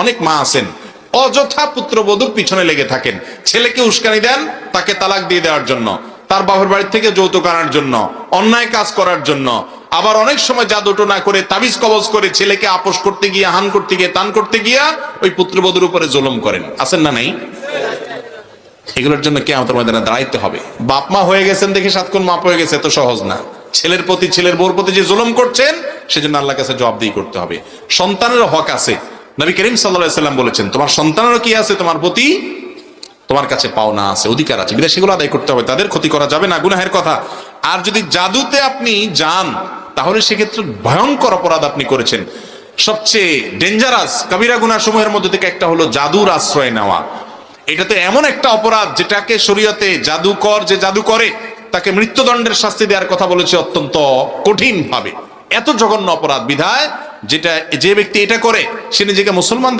অনেক মা আছেন অযথা পুত্রবধূর পিছনে লেগে থাকেন, ছেলেকে উস্কানি দেন তাকে তালাক দিয়ে দেওয়ার জন্য, তার বাবার বাড়ি থেকে যৌতুক আনার জন্য, অন্যায় কাজ করার জন্য। আবার অনেক সময় জাদুটোনা করে তাবিজ কবজ করে ছেলেকে আপোষ করতে গিয়ে, হান করতে গিয়ে, তান করতে গিয়া ওই পুত্রবধূর উপরে জুলুম করেন। আছেন না নাই? এগুলোর জন্য কিয়ামতের ময়দানে দাঁড়াইতে হবে। বাপ মা হয়ে গেছেন দেখে 7 খুন মাপ হয়ে গেছে, তো সহজ না। ছেলের প্রতি, ছেলের বউর প্রতি যে জুলুম করছেন সেজন্য আল্লাহর কাছে জবাবদিহি করতে হবে। সন্তানেরও হক আছে। নবী করিম সাল্লাল্লাহু আলাইহি সাল্লাম বলেছেন, তোমার সন্তানেরও কি আছে? তোমার প্রতি, তোমার কাছে পাওনা আছে, অধিকার আছে, বিধায় সেগুলো আদায় করতে হবে। তাদের ক্ষতি করা যাবে না, গুনাহের কথা। আর যদি জাদুতে আপনি যান তাহলে সেক্ষেত্রে ভয়ঙ্কর অপরাধ আপনি করেছেন। সবচেয়ে ডেঞ্জারাস কবিরা গুনাহ সমূহের মধ্যে থেকে একটা হলো জাদুর আশ্রয় নেওয়া। এটা তো এমন একটা অপরাধ যেটাকে শরীয়তে জাদুকর যে জাদু করে তাকে মৃত্যুদণ্ডের শাস্তি দেওয়ার কথা বলেছে অত্যন্ত কঠিন ভাবে। এত জঘন্য অপরাধ বিধায় যেটা, যে ব্যক্তি এটা করে সে নিজেকে মুসলমান